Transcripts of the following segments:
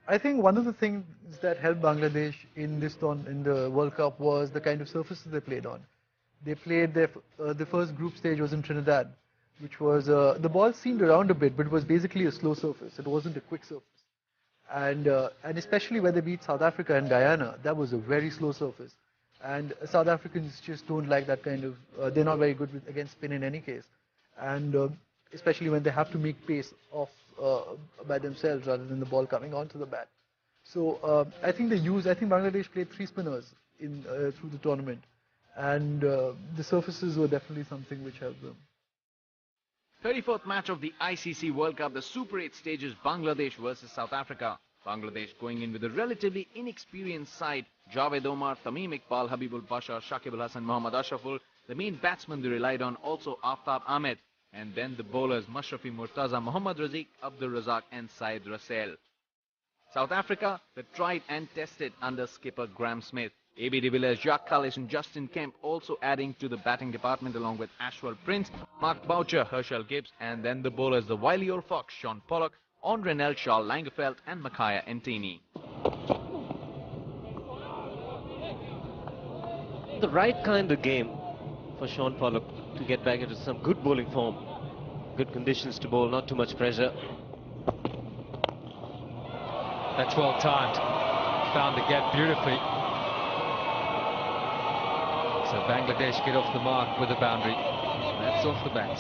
I think one of the things that helped Bangladesh in in the World Cup was the kind of surfaces they played on. They played the first group stage was in Trinidad, which was the ball seemed around a bit, but it was basically a slow surface. It wasn't a quick surface, and especially when they beat South Africa and Guyana, that was a very slow surface. And South Africans just don't like that kind of. They're not very good against spin in any case, and especially when they have to make pace off by themselves rather than the ball coming onto the bat. So I think they use. I think Bangladesh played three spinners in through the tournament, and the surfaces were definitely something which helped them. 34th match of the ICC World Cup, the Super 8 stages, Bangladesh versus South Africa. Bangladesh going in with a relatively inexperienced side. Javed Omar, Tamim Iqbal, Habibul Bashar, Shakib Al Hasan, Mohammad Ashraful. The main batsman they relied on also Aftab Ahmed. And then the bowlers Mashrafi Murtaza, Mohammad Raziq, Abdul Razak and Syed Rasel. South Africa were tried and tested under skipper Graham Smith. AB de Villiers, Jacques Kallis and Justin Kemp also adding to the batting department along with Ashwell Prince, Mark Boucher, Herschel Gibbs and then the bowlers the wily old fox Sean Pollock, Andre Nel, Charles Lagerfeld and Makaya Ntini. The right kind of game for Sean Pollock to get back into some good bowling form. Good conditions to bowl, not too much pressure. That's well timed. Found the gap beautifully. So Bangladesh get off the mark with a boundary. That's off the bat.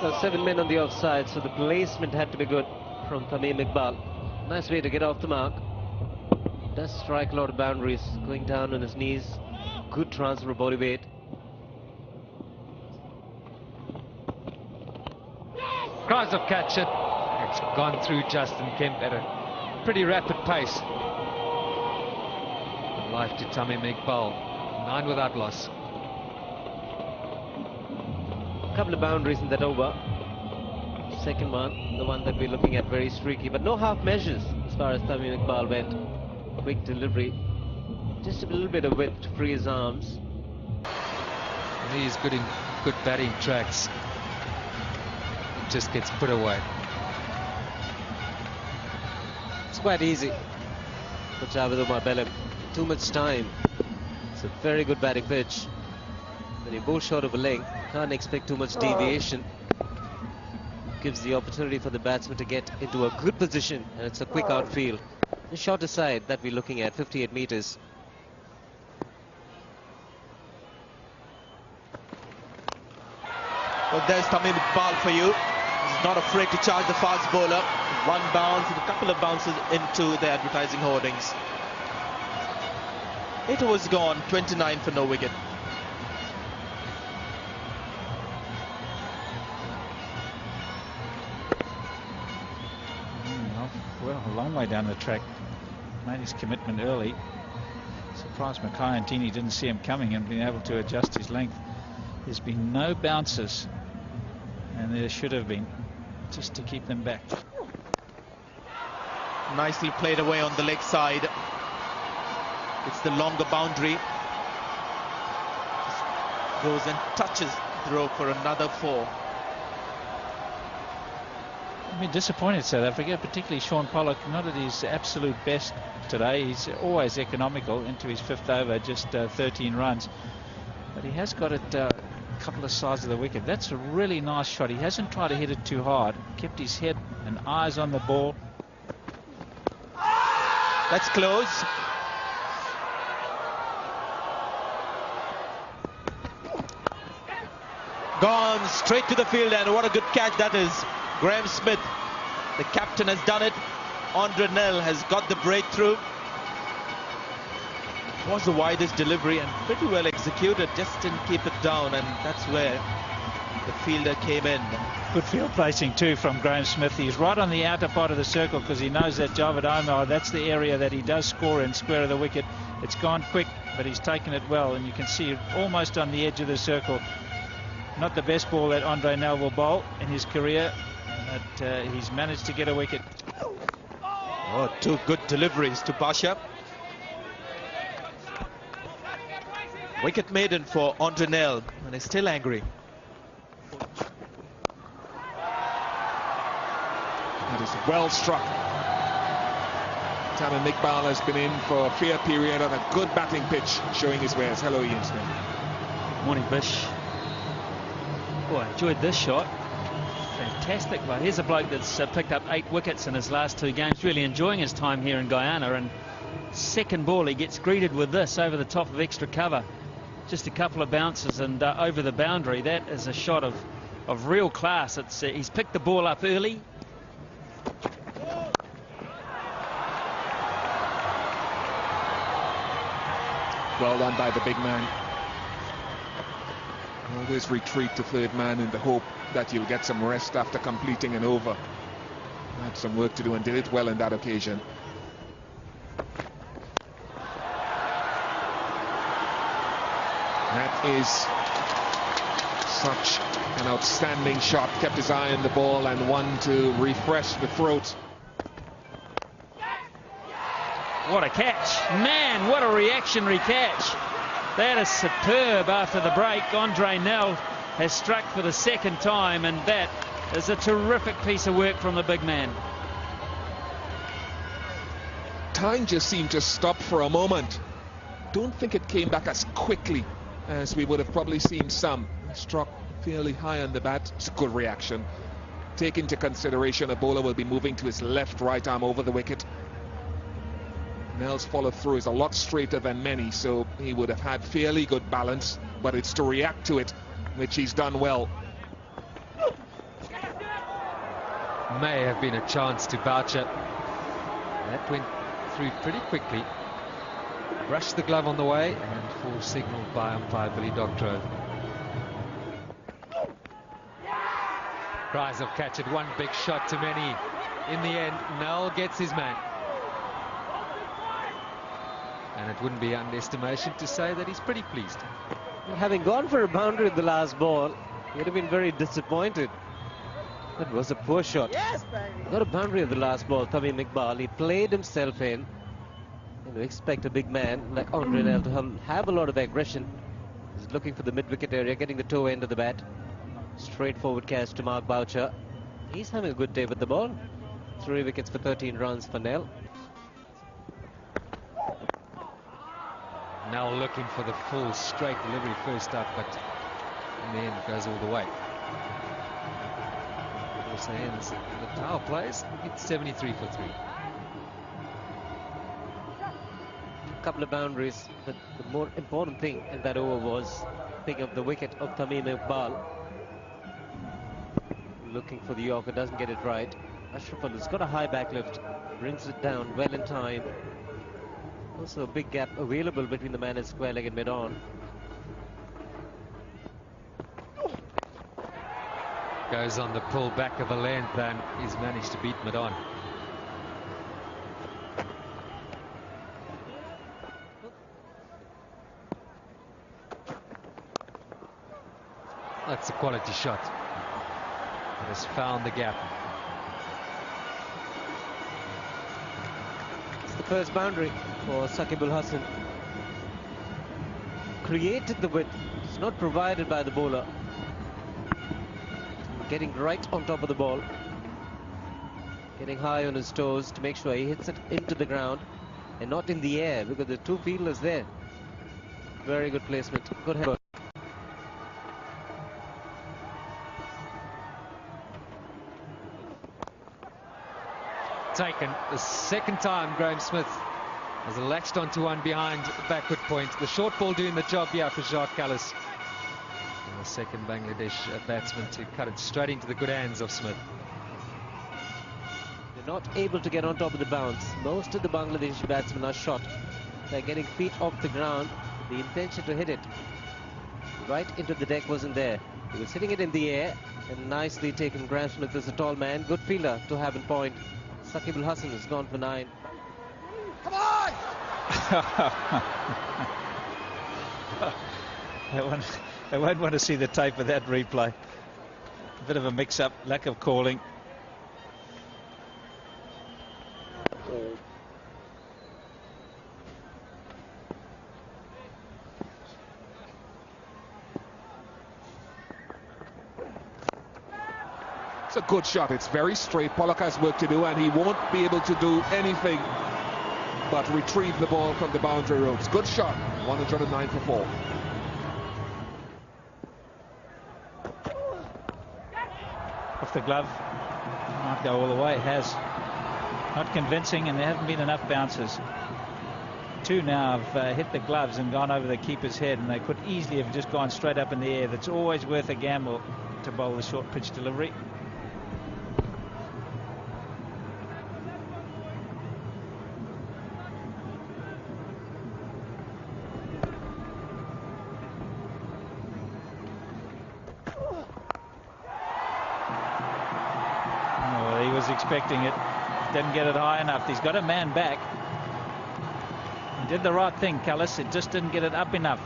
So 7 men on the offside, so the placement had to be good from Tamim Iqbal. Nice way to get off the mark. Does strike a lot of boundaries, going down on his knees. Good transfer of body weight. Tries to catch it. It's gone through Justin Kemp at a pretty rapid pace. Life to Tamim Iqbal. 9 without loss. A couple of boundaries in that over. Second one, the one that we're looking at, very streaky, but no half measures as far as Tamim Iqbal went. Quick delivery. Just a little bit of width to free his arms. And he's good in good batting tracks. Just gets put away. It's quite easy for Javed Omar Belem. Too much time. It's a very good batting pitch. When you bowl short of a leg, can't expect too much deviation. Gives the opportunity for the batsman to get into a good position, and it's a quick outfield. The shorter side that we're looking at, 58 meters. Well, there's Tamim Iqbal for you. He's not afraid to charge the fast bowler. One bounce and a couple of bounces into the advertising hoardings. It was gone, 29 for no wicket. Well, a long way down the track. Made his commitment early. Surprised Makaya Ntini didn't see him coming and been able to adjust his length. There's been no bounces, and there should have been, just to keep them back. Nicely played away on the leg side. It's the longer boundary. Just goes and touches the rope for another 4. I've been disappointed, South Africa, particularly Sean Pollock, not at his absolute best today. He's always economical into his 5th over, just 13 runs. But he has got it a couple of sides of the wicket. That's a really nice shot. He hasn't tried to hit it too hard. Kept his head and eyes on the ball. That's close. Gone straight to the field, and what a good catch that is. Graham Smith, the captain, has done it. Andre Nel has got the breakthrough. It was the widest delivery and pretty well executed, just didn't keep it down, and that's where the fielder came in. Good field placing too from Graham Smith. He's right on the outer part of the circle because he knows that Javed Omar, that's the area that he does score in, square of the wicket. It's gone quick, but he's taken it well, and you can see almost on the edge of the circle. Not the best ball that Andre Nel will bowl in his career, but he's managed to get a wicket. Oh, 2 good deliveries to Pasha. Wicket maiden for Andre Nel, and he's still angry. That is well struck. Tamim Iqbal has been in for a fair period on a good batting pitch, showing his wares. Hello, Ian Smith. Morning, Bish. Oh, I enjoyed this shot. Fantastic. Well, here's a bloke that's picked up 8 wickets in his last 2 games, really enjoying his time here in Guyana, and second ball he gets greeted with this over the top of extra cover. Just a couple of bounces and over the boundary. That is a shot of real class. It's he's picked the ball up early. Well done by the big man. Always retreat to third man in the hope that you'll get some rest after completing an over. Had some work to do and did it well on that occasion. That is such an outstanding shot. Kept his eye on the ball and one to refresh the throat. What a catch. Man, what a reactionary catch. That is superb after the break. Andre Nell has struck for the second time, and that is a terrific piece of work from the big man. Time just seemed to stop for a moment. Don't think it came back as quickly as we would have probably seen some. Struck fairly high on the bat. It's a good reaction. Take into consideration a bowler will be moving to his left right arm over the wicket. Nell's follow through is a lot straighter than many, so he would have had fairly good balance, but it's to react to it, which he's done well. May have been a chance to Boucher. That went through pretty quickly. Brushed the glove on the way, and full signalled by umpire Billy Doctorow. Prize of catch it, one big shot to many. In the end, Nell gets his man. And it wouldn't be underestimation to say that he's pretty pleased. Having gone for a boundary in the last ball, he would have been very disappointed. That was a poor shot. Yes, baby. Got a boundary in the last ball, Tamim Iqbal. He played himself in. You expect a big man like Andre Nell to have a lot of aggression. He's looking for the mid-wicket area, getting the toe end of the bat. Straightforward catch to Mark Boucher. He's having a good day with the ball. 3 wickets for 13 runs for Nell. Now looking for the full straight delivery first up, but in the end it goes all the way. Also ends the power plays. It's 73 for 3. A couple of boundaries, but the more important thing in that over was picking up the wicket of Tamim Iqbal. Looking for the Yorker, doesn't get it right. Ashraf has got a high backlift, brings it down well in time. Also a big gap available between the man and square leg and mid-on. Goes on the pull back of a length and he's managed to beat mid-on. That's a quality shot. It has found the gap. It's the first boundary for Saqib Al Hasan. Created the width. It's not provided by the bowler. Getting right on top of the ball. Getting high on his toes to make sure he hits it into the ground and not in the air, because the 2 fielders there. Very good placement. Good head. Taken the second time Graham Smith has latched onto one behind backward point. The short ball doing the job here for Jacques Kallis. And the second Bangladesh batsman to cut it straight into the good hands of Smith. They're not able to get on top of the bounce. Most of the Bangladeshi batsmen are shot. They're getting feet off the ground. The intention to hit it right into the deck wasn't there. He was hitting it in the air, and nicely taken. Graham Smith is a tall man. Good fielder to have in point. Saqib Al Hasan has gone for 9. Come on! I won't want to see the tape of that replay. A bit of a mix-up, lack of calling. It's a good shot. It's very straight. Pollock has work to do, and he won't be able to do anything but retrieve the ball from the boundary ropes. Good shot. 109 for 4. Off the glove. Might go all the way. It has. Not convincing, and there haven't been enough bounces. 2 now have hit the gloves and gone over the keeper's head, and they could easily have just gone straight up in the air. That's always worth a gamble to bowl the short pitch delivery. Oh, he was expecting it. Didn't get it high enough. He's got a man back. He did the right thing, Kallis. It just didn't get it up enough.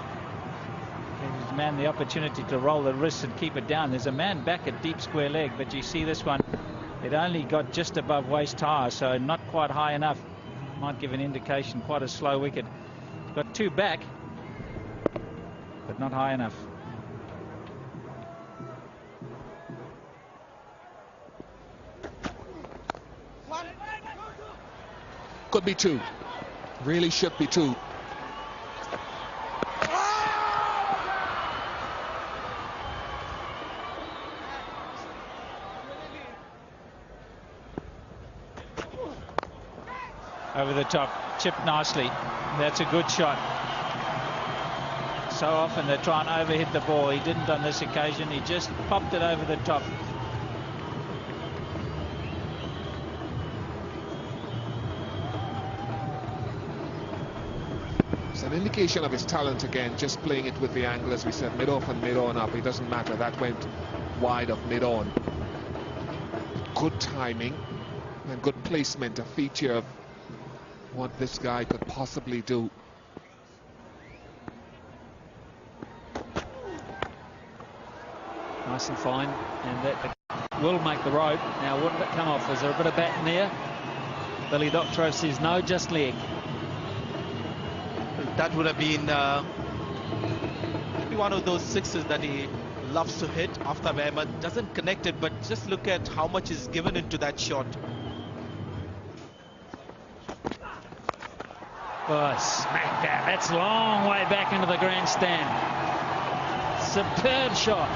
Gave his man the opportunity to roll the wrists and keep it down. There's a man back at deep square leg, but you see this one, it only got just above waist high, so not quite high enough. Might give an indication, quite a slow wicket. Got 2 back, but not high enough. Could be 2. Really should be 2. Over the top, chipped nicely. That's a good shot. So often they try and overhit the ball. He didn't on this occasion. He just popped it over the top. It's an indication of his talent again, just playing it with the angle, as we said, mid-off and mid-on up. It doesn't matter. That went wide of mid-on. Good timing and good placement, a feature of what this guy could possibly do. Nice and fine, and that will make the road. Now, wouldn't it come off? Is there a bit of bat in there? Billy Doctorow says no, just leg. That would have been maybe one of those sixes that he loves to hit. Aftab Ahmed doesn't connect it, but just look at how much is given into that shot. Oh, smack that. That's a long way back into the grandstand. Superb shot.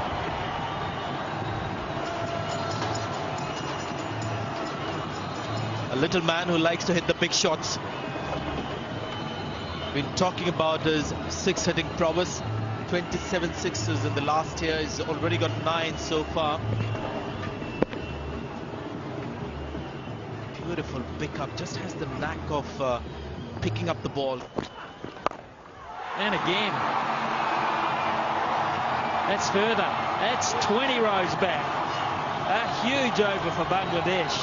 A little man who likes to hit the big shots. Been talking about his 6-hitting prowess. 27 sixes in the last year. He's already got 9 so far. Beautiful pickup. Just has the knack of picking up the ball. And again. That's further. That's 20 rows back. A huge over for Bangladesh.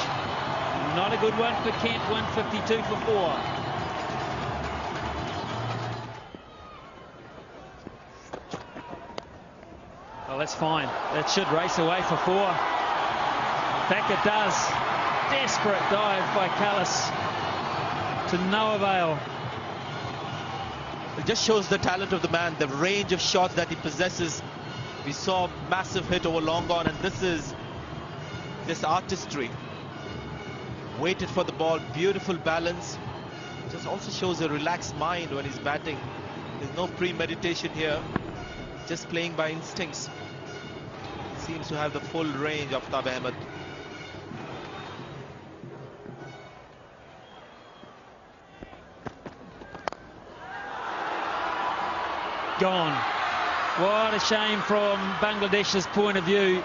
Not a good one for Kent. 152 for 4. Well, that's fine. That should race away for 4. In fact, it does. Desperate dive by Kallis. To no avail. It just shows the talent of the man, the range of shots that he possesses. We saw a massive hit over long on, and this is this artistry. Waited for the ball, beautiful balance. Just also shows a relaxed mind when he's batting. There's no premeditation here. Just playing by instincts. Seems to have the full range of Aftab Ahmed. Gone. What a shame from Bangladesh's point of view.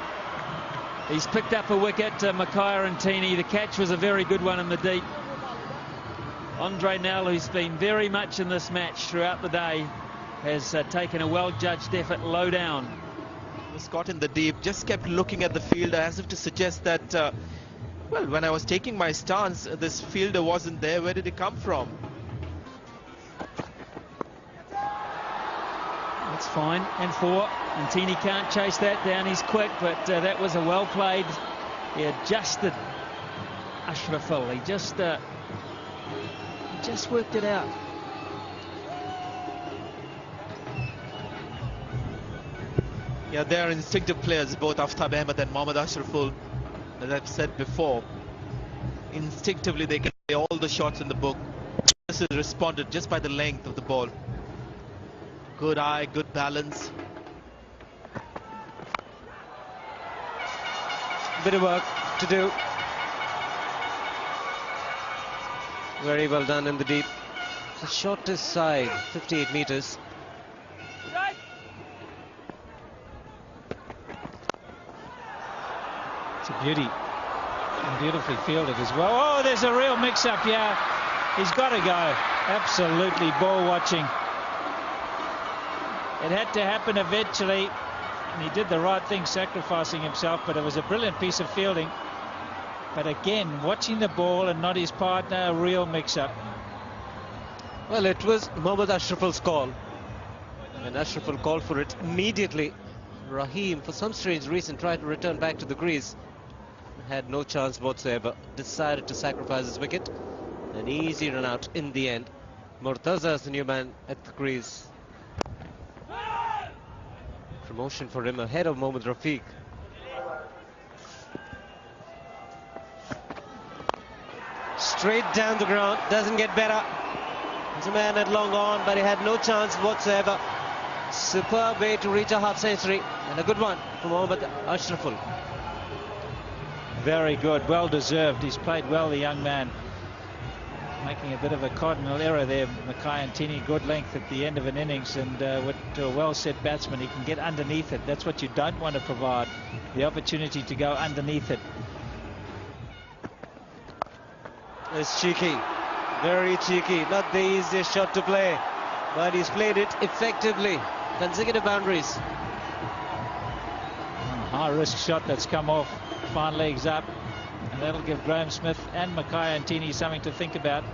He's picked up a wicket, Makhaya Ntini. The catch was a very good one in the deep. Andre Nell, who's been very much in this match throughout the day, has taken a well-judged effort low down. Was caught in the deep, just kept looking at the fielder as if to suggest that, well, when I was taking my stance, this fielder wasn't there. Where did he come from? That's fine. And 4. Ntini can't chase that down. He's quick, but that was a well played. He adjusted Ashraful. He just worked it out. Yeah, they are instinctive players, both Aftab Ahmed and Mohammad Ashraful. as I've said before, instinctively they can play all the shots in the book. This has responded just by the length of the ball. Good eye, good balance. Bit of work to do. Very well done in the deep. The shortest side, 58 meters. It's a beauty. And beautifully fielded as well. Oh, there's a real mix-up here. He's got to go. Absolutely ball watching. It had to happen eventually. And he did the right thing, sacrificing himself, but it was a brilliant piece of fielding. But again, watching the ball and not his partner, a real mix-up. Well, it was Mohammad Ashraful's call. And Ashraful called for it immediately. Rahim, for some strange reason, tried to return back to the crease. Had no chance whatsoever. Decided to sacrifice his wicket. An easy run out in the end. Murtaza is the new man at the crease. Promotion for him ahead of Mohammad Rafiq. Straight down the ground, doesn't get better. The man had long on, but he had no chance whatsoever. Superb way to reach a half century, and a good one from Mohammad Ashraful. Very good, well deserved. He's played well, the young man. Making a bit of a cardinal error there, Makhaya-Ntini. Good length at the end of an innings, and to a well-set batsman, he can get underneath it. That's what you don't want to provide, the opportunity to go underneath it. It's cheeky, very cheeky. Not the easiest shot to play, but he's played it effectively. Consecutive boundaries. High-risk shot that's come off, fine legs up. And that'll give Graeme Smith and Makhaya-Ntini something to think about.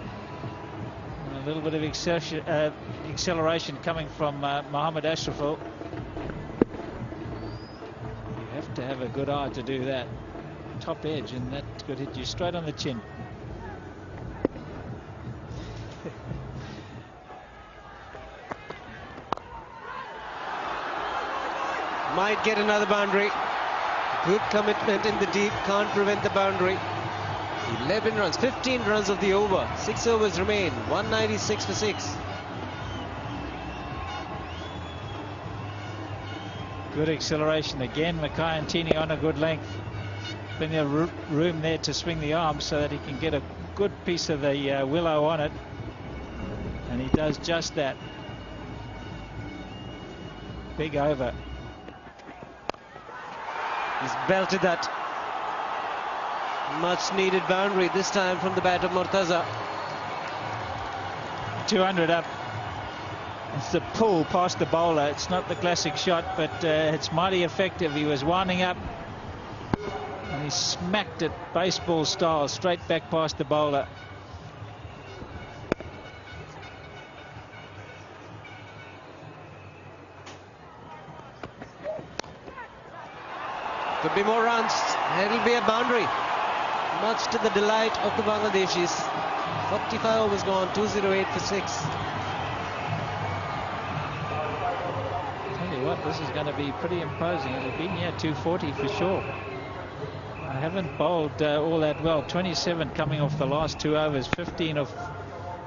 And a little bit of acceleration coming from Mohammad Ashraful. You have to have a good eye to do that. Top edge, and that could hit you straight on the chin. Might get another boundary. Good commitment in the deep, can't prevent the boundary. 11 runs, 15 runs of the over. 6 overs remain, 196 for 6. Good acceleration again. Makhaya-Ntini on a good length. Plenty of room there to swing the arm so that he can get a good piece of the willow on it. And he does just that. Big over. He's belted that. Much needed boundary this time from the bat of Murtaza. 200 up. It's the pull past the bowler. It's not the classic shot, but it's mighty effective. He was winding up and he smacked it baseball style straight back past the bowler. Could be more runs. It'll be a boundary. Much to the delight of the Bangladeshis. 45 overs gone, 208 for 6. Tell you what, this is going to be pretty imposing. It'll be near 240 for sure. I haven't bowled all that well. 27 coming off the last 2 overs, 15 of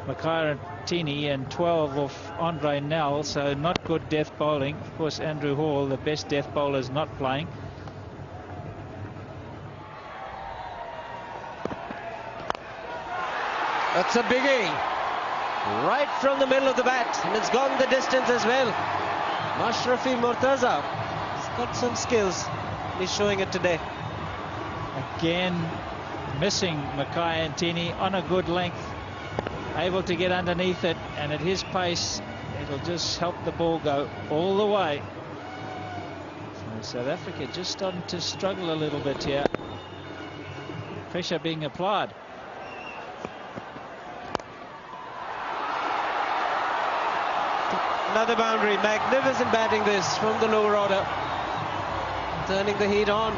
Makhaya-Ntini and 12 of Andre Nell, so not good death bowling. Of course, Andrew Hall, the best death bowler, is not playing. That's a biggie. Right from the middle of the bat, and it's gone the distance as well. Mashrafi Murtaza has got some skills. He's showing it today. Again, missing Makhaya-Ntini on a good length. Able to get underneath it, and at his pace, it'll just help the ball go all the way. So South Africa just starting to struggle a little bit here. Pressure being applied. Another boundary. Magnificent batting this from the lower order. Turning the heat on.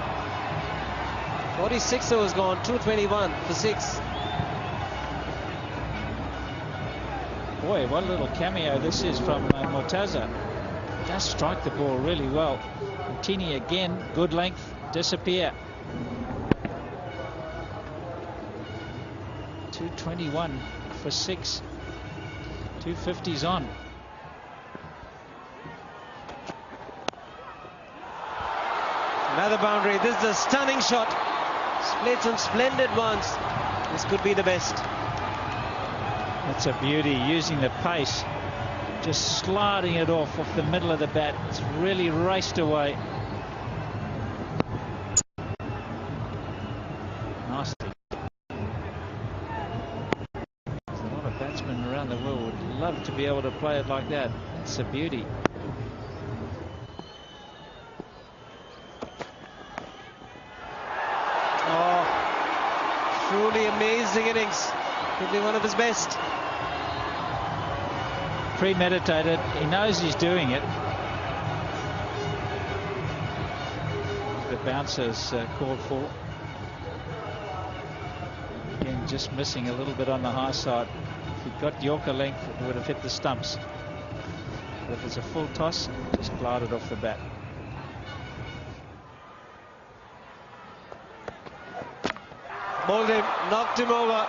46 overs gone, 221 for 6. Boy, what a little cameo this is from Murtaza. Does strike the ball really well. Ntini again, good length, disappear. 221 for 6. 250's on. Another boundary. This is a stunning shot. Played some splendid ones. This could be the best. That's a beauty, using the pace, just sliding it off the middle of the bat. It's really raced away. Nasty. There's a lot of batsmen around the world would love to be able to play it like that. It's a beauty. Truly amazing innings. Could be one of his best. Premeditated. He knows he's doing it. The bouncer's called for. Again, just missing a little bit on the high side. If he'd got Yorker length, it would have hit the stumps. But if it's a full toss, just glided off the bat. Bowled him, knocked him over.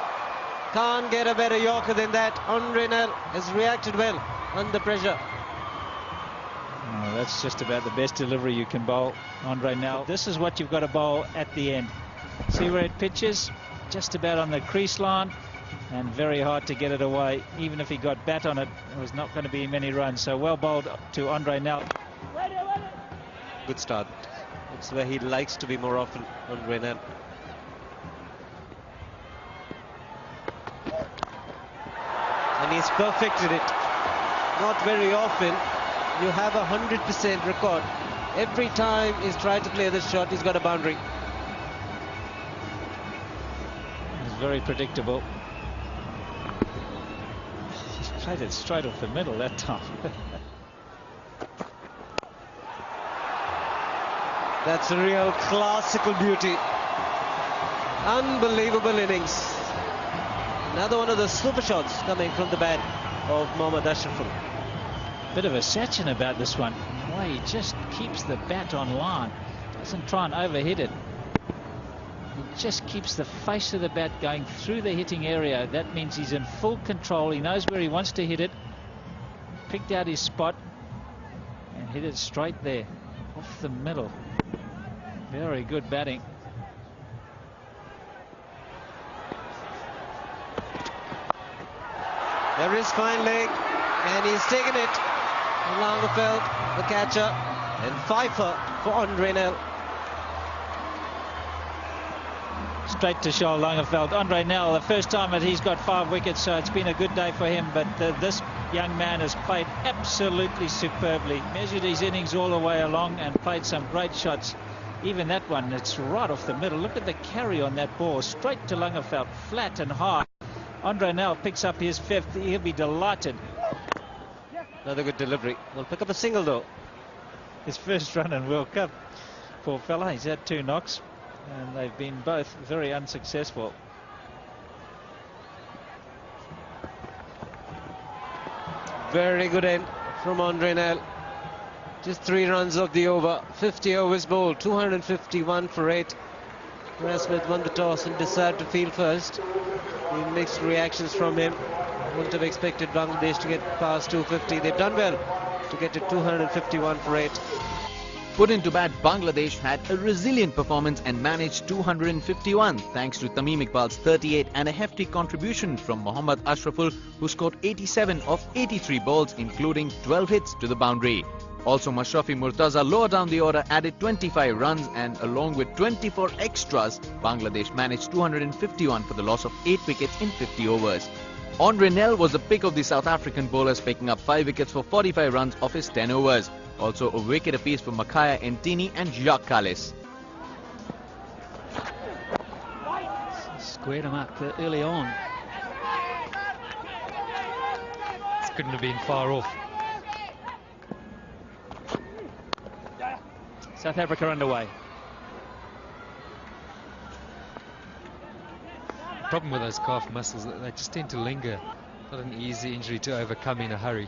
Can't get a better Yorker than that. Andre Nel has reacted well under pressure. Oh, that's just about the best delivery you can bowl, Andre Nel. This is what you've got to bowl at the end. See where it pitches? Just about on the crease line, and very hard to get it away. Even if he got bat on it, it was not going to be many runs. So well bowled to Andre Nel. Good start. It's where he likes to be more often, Andre Nel. And he's perfected it. Not very often you have a 100% record. Every time he's tried to play this shot, he's got a boundary. It's very predictable. He's played it straight off the middle that time. That's a real classical beauty. Unbelievable innings. Another one of the super shots coming from the bat of Mohammad Ashraful. Bit of a Sachin about this one. The way he just keeps the bat on line. Doesn't try and overhit it. He just keeps the face of the bat going through the hitting area. That means he's in full control. He knows where he wants to hit it. Picked out his spot and hit it straight there, off the middle. Very good batting. There is fine leg, and he's taken it. Langerfeld, the catcher, and Pfeiffer for Andre Nel. Straight to Charles Langerfeld. Andre Nel, the first time that he's got 5 wickets, so it's been a good day for him. But this young man has played absolutely superbly. Measured his innings all the way along and played some great shots. Even that one, it's right off the middle. Look at the carry on that ball. Straight to Langerfeld, flat and high. Andre Nel picks up his 5th. He'll be delighted. Another good delivery. Will pick up a single though. His first run in World Cup. Poor fella, he's had 2 knocks and they've been both very unsuccessful. Very good end from Andre Nel. Just 3 runs of the over. 50 overs bowled. 251 for 8. Graeme Smith won the toss and decided to field first. Mixed reactions from him. Wouldn't have expected Bangladesh to get past 250. They've done well to get to 251 for 8. Put into bat, Bangladesh had a resilient performance and managed 251 thanks to Tamim Iqbal's 38 and a hefty contribution from Mohammad Ashraful, who scored 87 of 83 balls, including 12 hits to the boundary. Also, Mashrafi Murtaza lower down the order added 25 runs, and along with 24 extras, Bangladesh managed 251 for the loss of 8 wickets in 50 overs. Andre Nel was the pick of the South African bowlers, picking up 5 wickets for 45 runs of his 10 overs. Also a wicket apiece for Makaya Ntini and Jacques Kallis. Squared him up early on. This couldn't have been far off. South Africa underway. Problem with those calf muscles, they just tend to linger. Not an easy injury to overcome in a hurry.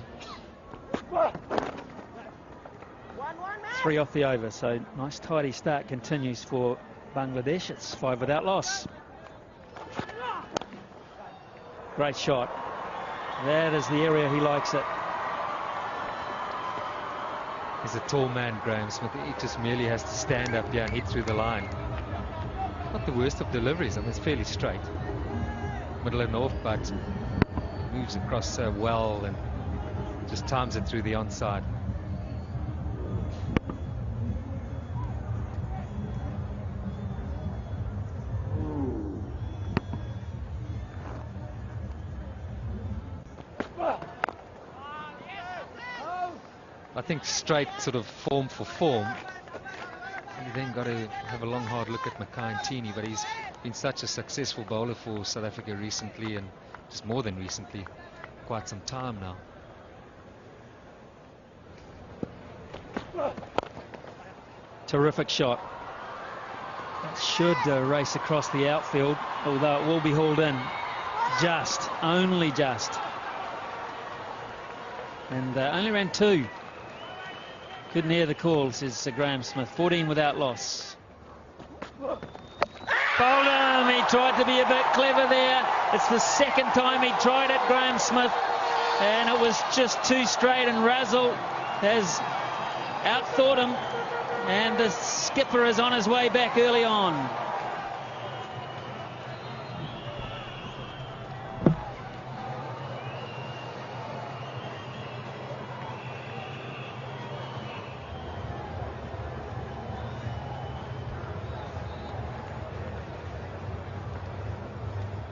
3 off the over, so nice tidy start continues for Bangladesh. It's 5 without loss. Great shot. That is the area he likes it. He's a tall man, Graham Smith. He just merely has to stand up here and hit through the line. Not the worst of deliveries. I mean, it's fairly straight. Middle and off, but moves across so well and just times it through the onside. I think straight sort of form for form. You then got to have a long hard look at Mackay Ntini, but he's been such a successful bowler for South Africa recently, and just more than recently, quite some time now. Terrific shot. It should race across the outfield, although it will be hauled in. Just, only just. And only ran 2. Couldn't hear the call, says Graham Smith. 14 without loss. Bowled him. He tried to be a bit clever there. It's the second time he tried it, Graham Smith. And it was just too straight, and Razzle has outthought him. And the skipper is on his way back early on.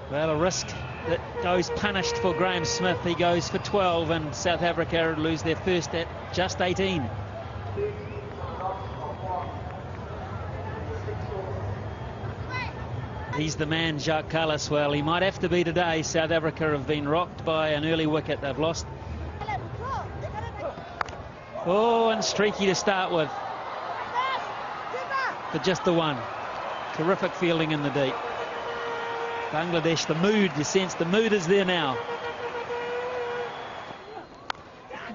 Well, a risk that goes punished for Graham Smith. He goes for 12, and South Africa lose their first at just 18. He's the man, Jacques Kallis. Well, he might have to be today. South Africa have been rocked by an early wicket. They've lost. Oh, and streaky to start with. But just the one. Terrific fielding in the deep. Bangladesh, the mood, you sense the mood is there now.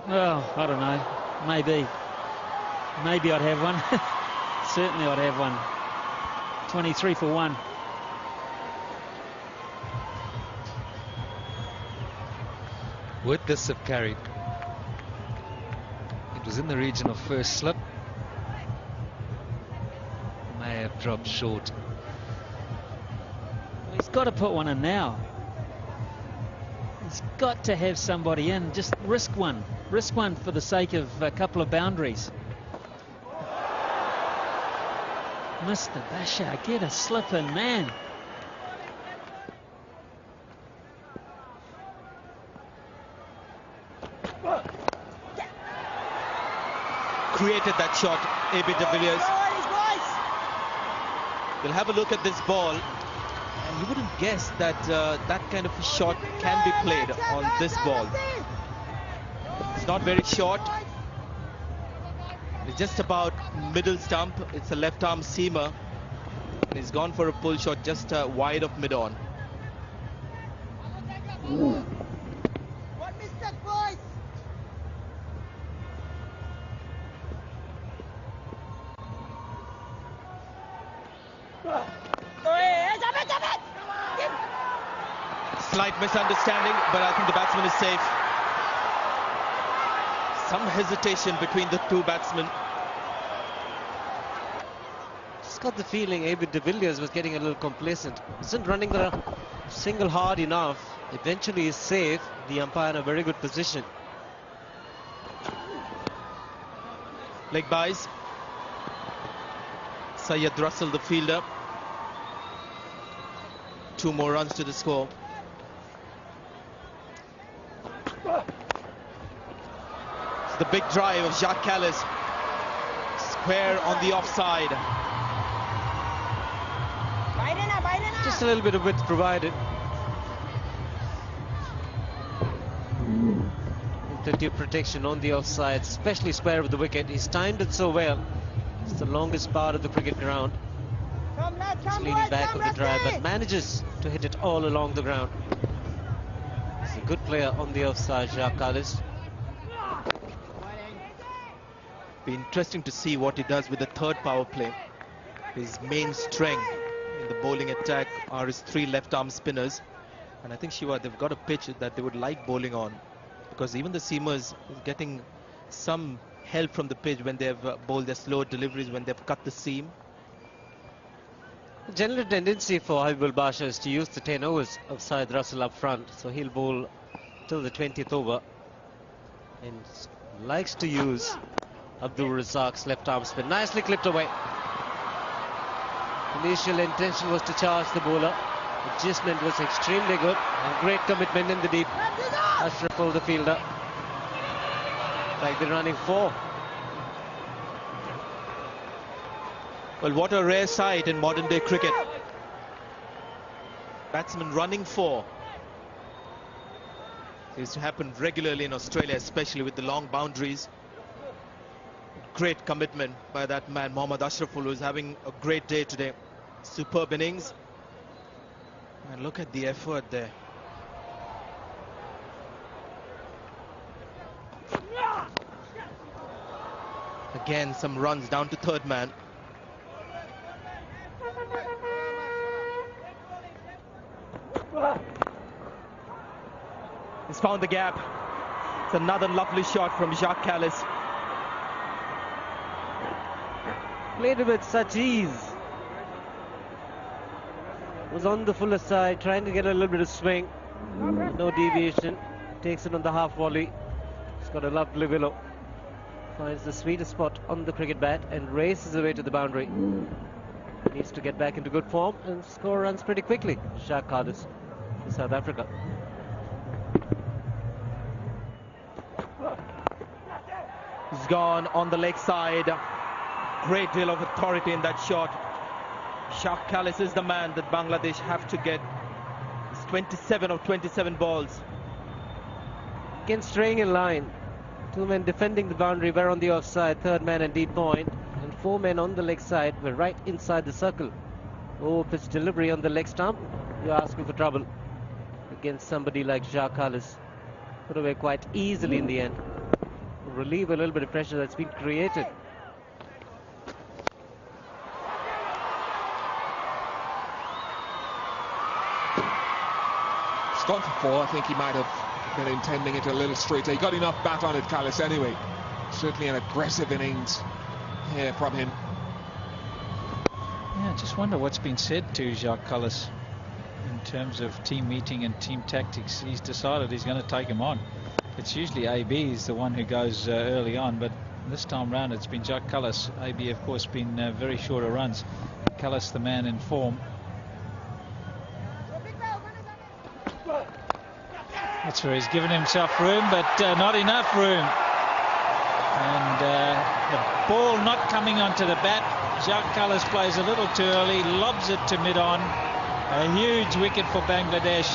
Well, I don't know. Maybe I'd have one. Certainly I'd have one. 23 for 1. Would this have carried? It was in the region of first slip. May have dropped short. He's got to put one in now. He's got to have somebody in. Just risk one. Risk one for the sake of a couple of boundaries. Mr. Bashar, get a slip in, man. Created that shot, A.B. de Villiers. We'll have a look at this ball. And you wouldn't guess that that kind of a shot can be played on this ball. It's not very short. It's just about middle stump. It's a left arm seamer. And he's gone for a pull shot just wide of mid-on. What mistake, boys? Slight misunderstanding, but I think the batsman is safe. Some hesitation between the two batsmen. Just got the feeling A.B. de Villiers was getting a little complacent. Isn't running the single hard enough. Eventually is safe. The umpire in a very good position. Leg byes. Syed Russell, the fielder. 2 more runs to the score. It's the big drive of Jacques Kallis. Square on the offside. Just a little bit of width provided. Plenty of protection on the offside, especially square of the wicket. He's timed it so well. It's the longest part of the cricket ground. He's leaning back with the drive, but manages to hit it all along the ground. He's a good player on the offside, Jacques Kallis. Be interesting to see what he does with the third power play. His main strength in the bowling attack are his 3 left arm spinners. And I think Shiva, they've got a pitch that they would like bowling on, because even the seamers is getting some help from the pitch when they've bowled their slow deliveries, when they've cut the seam. The general tendency for Habibul Basha is to use the 10 overs of Syed Russell up front, so he'll bowl till the 20th over and likes to use Abdul Razak's left arm spin. Nicely clipped away. Initial intention was to charge the bowler. Adjustment was extremely good and great commitment in the deep. Ashraf the fielder. Like they're running 4. Well, what a rare sight in modern day cricket. Batsmen running 4. It used to happen regularly in Australia, especially with the long boundaries. Great commitment by that man, Mohammad Ashraful, who is having a great day today. Superb innings. And look at the effort there. Again, some runs down to third man. He's found the gap. It's another lovely shot from Jacques Kallis. Played it with such ease. Was on the fuller side, trying to get a little bit of swing. No deviation. Takes it on the half volley. He's got a lovely willow. Finds the sweetest spot on the cricket bat and races away to the boundary. Needs to get back into good form and score runs pretty quickly. Jacques Kallis to South Africa. He's gone on the leg side. Great deal of authority in that shot. Jacques Kallis is the man that Bangladesh have to get. It's 27 of 27 balls. Again, straying in line. 2 men defending the boundary were on the offside. 3rd man and deep point. And 4 men on the leg side were right inside the circle. Oh, pitch delivery on the leg stump. You're asking for trouble against somebody like Jacques Kallis. Put away quite easily in the end. Relieve a little bit of pressure that's been created. It's gone for 4. I think he might have been intending it a little straighter. He got enough bat on it, Kallis, anyway. Certainly an aggressive innings here from him. Yeah, I just wonder what's been said to Jacques Kallis in terms of team meeting and team tactics. He's decided he's going to take him on. It's usually AB is the one who goes early on, but this time round it's been Jacques Kallis. AB, of course, been very short of runs. Kallis, the man in form. That's where he's given himself room, but not enough room. And the ball not coming onto the bat. Jacques Kallis plays a little too early, lobs it to mid-on. A huge wicket for Bangladesh.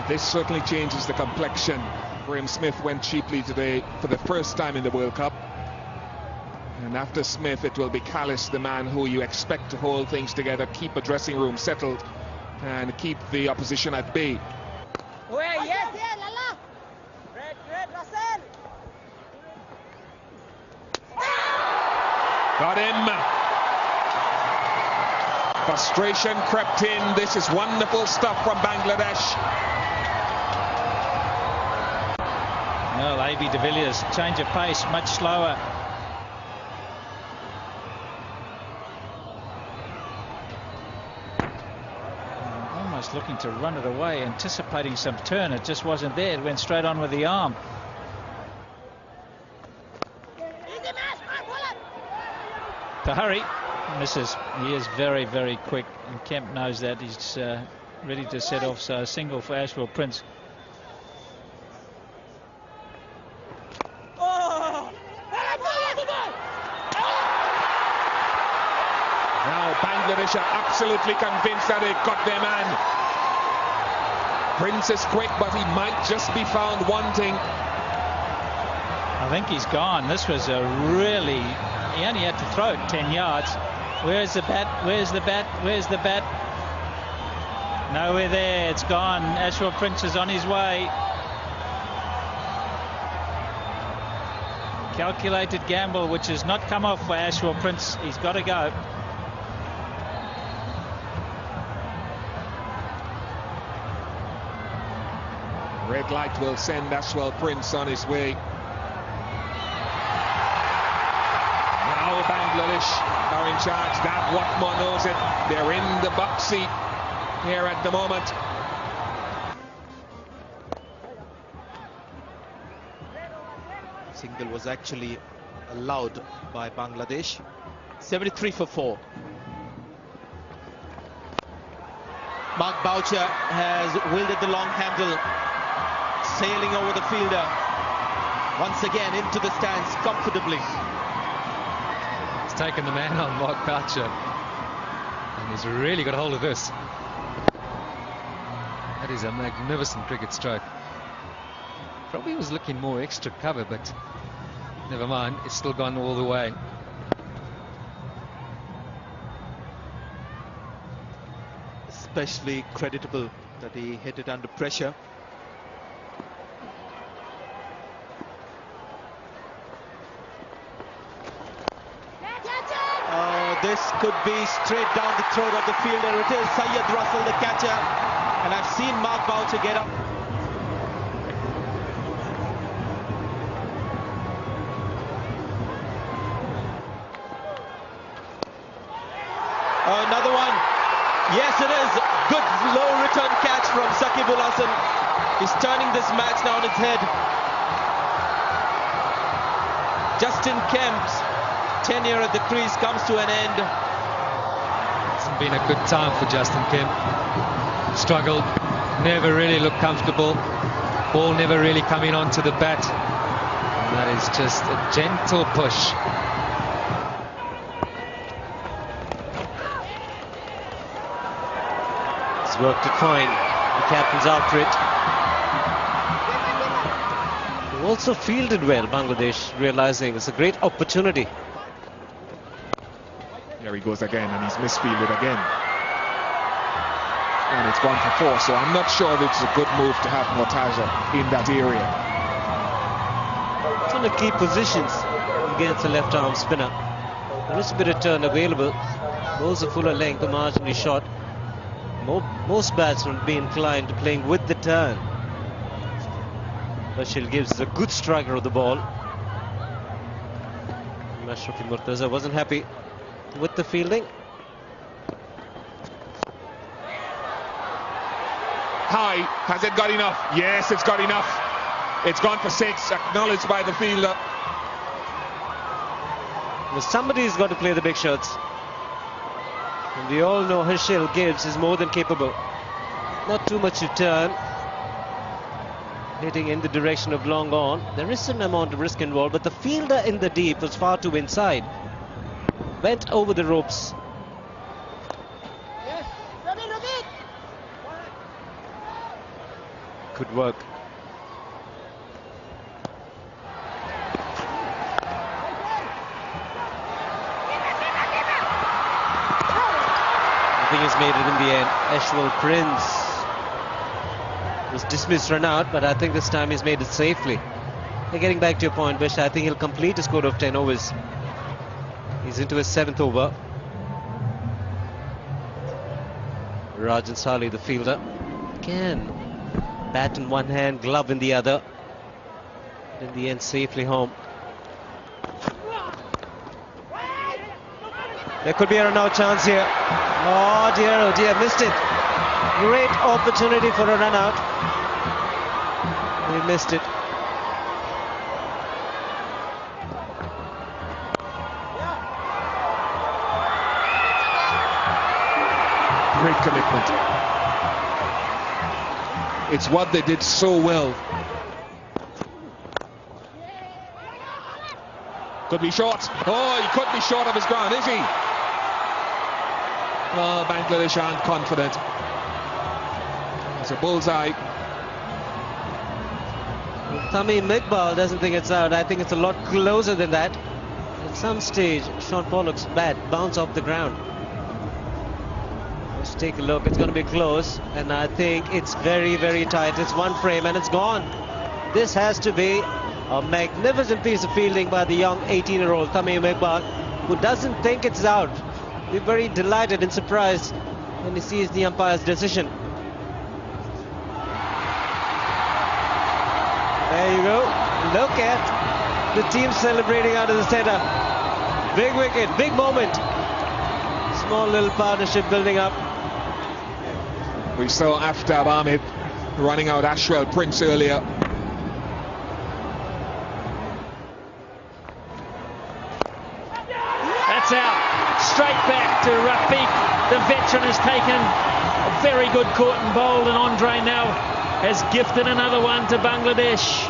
This certainly changes the complexion. Graeme Smith went cheaply today for the first time in the World Cup. And after Smith, it will be Kallis, the man who you expect to hold things together, keep a dressing room settled, and keep the opposition at bay. Got him. Frustration crept in. This is wonderful stuff from Bangladesh. Well, AB de Villiers, change of pace, much slower. Almost looking to run it away, anticipating some turn. It just wasn't there. It went straight on with the arm. To hurry, misses. He is very, very quick, and Kemp knows that. He's ready to set off, so a single for Ashwell Prince. Now Bangladesh are absolutely convinced that they've got their man. Prince is quick, but he might just be found wanting. I think he's gone. This was a really... He only had to throw it 10 yards. Where's the bat? Where's the bat? Where's the bat? Nowhere there. It's gone. Ashwell Prince is on his way. Calculated gamble, which has not come off for Ashwell Prince. He's got to go. Red light will send Ashwell Prince on his way. Now Bangladesh are in charge. That Watmore knows it. They're in the box seat here at the moment. Single was actually allowed by Bangladesh. 73 for 4. Mark Boucher has wielded the long handle, sailing over the fielder. Once again into the stands comfortably. He's taken the man on, Mark Boucher. And he's really got hold of this. That is a magnificent cricket stroke. Probably was looking more extra cover, but never mind, it's still gone all the way. Especially creditable that he hit it under pressure. This could be straight down the throat of the fielder. It is Syed Russell, the catcher, and I've seen Mark Boucher get up. Another one. Yes, it is. Good low return catch from Saqibul Hasan. He's turning this match now on its head. Justin Kemp's tenure at the crease comes to an end. It's been a good time for Justin Kemp. Struggled, never really looked comfortable. Ball never really coming onto the bat. And that is just a gentle push. He's worked it fine. The captain's after it. They also fielded well, Bangladesh, realizing it's a great opportunity. There he goes again, and he's misfielded again. And it's gone for 4, so I'm not sure that it's a good move to have Mortaja in that area. It's one of the key positions against the left-arm spinner. There is a bit of turn available. Bowls a fuller length, but marginally short. Most batsmen would be inclined to playing with the turn. Bashir Gibbs is a good striker of the ball. Mashrafi Mortaza wasn't happy with the fielding. High, has it got enough? Yes, it's got enough. It's gone for 6, acknowledged by the fielder. Well, somebody's got to play the big shots. And we all know Herschel Gibbs is more than capable. Not too much to turn. Hitting in the direction of long on. There is an amount of risk involved, but the fielder in the deep was far too inside. Went over the ropes. Yes, ready. Could work. I think he's made it in the end. Ashwell Prince was dismissed, run out, but I think this time he's made it safely. And getting back to your point, Bish, I think he'll complete a score of 10 overs. He's into his 7th over. Rajan Sali, the fielder. Again, bat in one hand, glove in the other. In the end, safely home. There could be a run-out chance here. Oh dear, missed it. Great opportunity for a run-out. He missed it. Great commitment. It's what they did so well. Could be short. Oh, he could be short of his ground, is he? Oh, Bangladesh aren't confident. It's a bullseye. Tamim Iqbal doesn't think it's out. I think it's a lot closer than that. At some stage, Sean Pollock's bat bounced off the ground. Let's take a look. It's going to be close, and I think it's very, very tight. It's one frame, and it's gone. This has to be a magnificent piece of fielding by the young 18-year-old Tamim Iqbal, who doesn't think it's out. Be very delighted and surprised when he sees the umpire's decision. There you go. Look at the team celebrating out of the centre. Big wicket, big moment. Small little partnership building up. We saw Aftab Ahmed running out Ashwell Prince earlier. That's out. Straight back to Rafiq. The veteran has taken a very good caught and bowled, and Andre now has gifted another one to Bangladesh.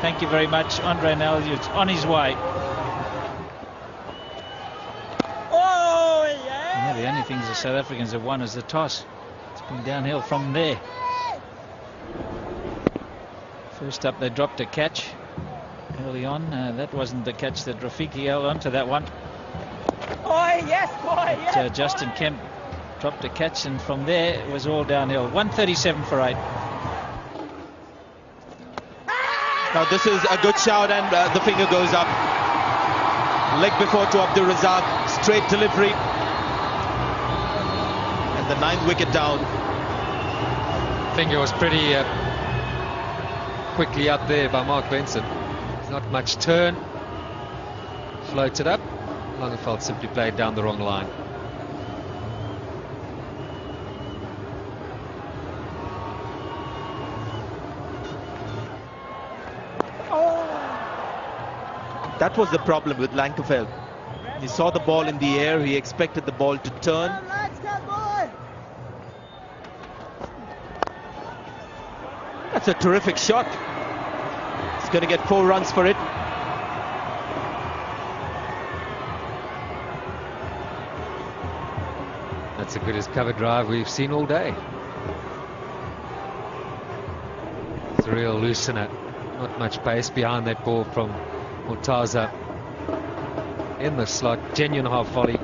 Thank you very much, Andre Nel. It's on his way. Oh, yeah. Yeah, the only things the South Africans have won is the toss. It's been downhill from there. First up, they dropped a catch early on. That wasn't the catch that Rafiki held on to that one. Boy, yes, boy, yes. But, Justin Kemp dropped a catch, and from there it was all downhill. 137 for 8. Now this is a good shout, and the finger goes up. Leg before to Abdur Razak, straight delivery. And the 9th wicket down. Finger was pretty quickly up there by Mark Benson. Not much turn. Floated up. Langeveld simply played down the wrong line. That was the problem with Langeveld. He saw the ball in the air, he expected the ball to turn. That's a terrific shot. He's going to get 4 runs for it. That's the greatest cover drive we've seen all day. It's a real loosener. Not much pace behind that ball from Murtaza in the slot. Genuine half volley.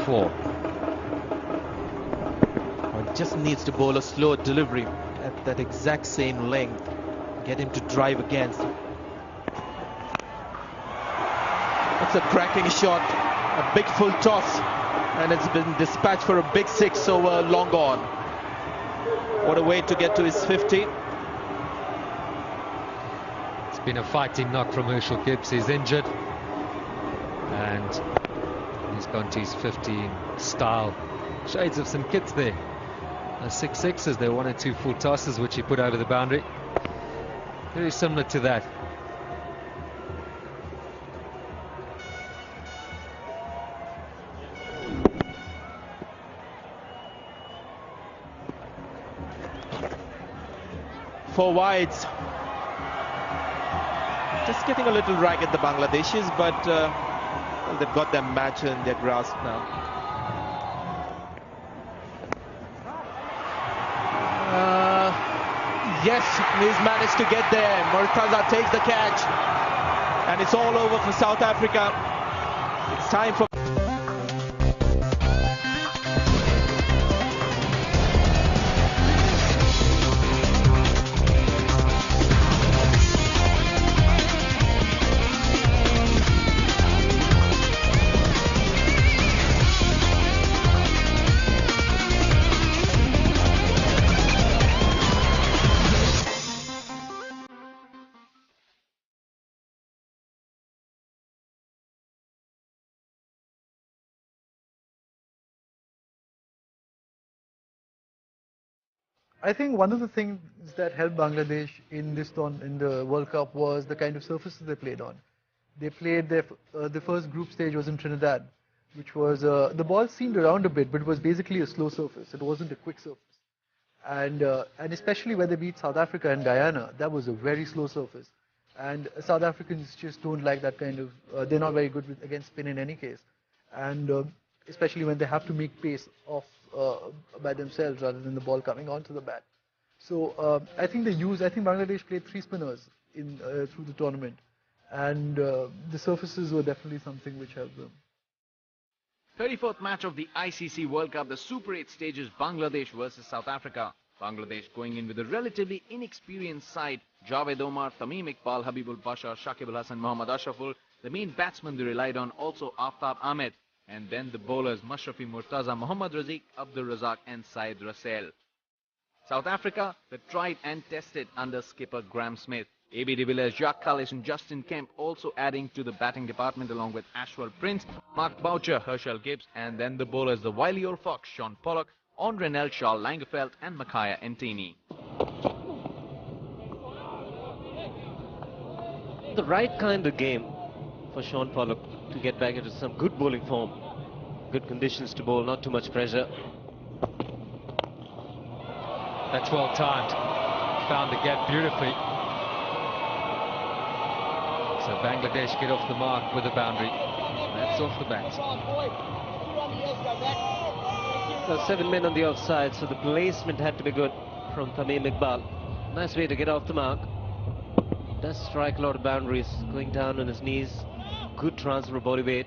4. Just needs to bowl a slow delivery at that exact same length. Get him to drive against. That's a cracking shot. A big full toss. And it's been dispatched for a big 6 over long on. What a way to get to his 50. It's been a fighting knock from Herschel Gibbs. He's injured. And he's gone to his 15 style. Shades of some kits there. 6 sixes, there 1 and 2 full tosses which he put over the boundary. Very similar to that. Four wides. Just getting a little ragged, the Bangladeshis, but well, they've got their match in their grasp now. Yes, he's managed to get there. Murtaza takes the catch. And it's all over for South Africa. It's time for... I think one of the things that helped Bangladesh in the World Cup was the kind of surfaces they played on. They played the first group stage was in Trinidad, which was the ball seemed around a bit, but it was basically a slow surface. It wasn't a quick surface, and especially when they beat South Africa and Guyana, that was a very slow surface. And South Africans just don't like that kind of. They're not very good against spin in any case, and especially when they have to make pace off by themselves rather than the ball coming onto the bat. So I think Bangladesh played 3 spinners through the tournament, and the surfaces were definitely something which helped them. 34th match of the ICC World Cup, the Super 8 stages, Bangladesh versus South Africa. Bangladesh going in with a relatively inexperienced side. Javed Omar, Tamim Iqbal, Habibul Bashar, Shakib Al Hasan, Mohammad Ashraful. The main batsman they relied on also Aftab Ahmed. And then the bowlers Mashrafi Murtaza, Mohammad Raziq, Abdul Razak and Syed Rasel. South Africa were tried and tested under skipper Graham Smith. AB de Villiers, Jacques Kallis and Justin Kemp also adding to the batting department along with Ashwell Prince, Mark Boucher, Herschel Gibbs, and then the bowlers the wily old fox Sean Pollock, Andre Nelshaw, Langeveld and Makaya Ntini. The right kind of game for Sean Pollock to get back into some good bowling form. Good conditions to bowl, not too much pressure. That's well timed. Found the gap beautifully. So Bangladesh get off the mark with a boundary. That's off the bat. So 7 men on the offside, so the placement had to be good from Tamim Iqbal. Nice way to get off the mark. Does strike a lot of boundaries, going down on his knees. Good transfer of body weight.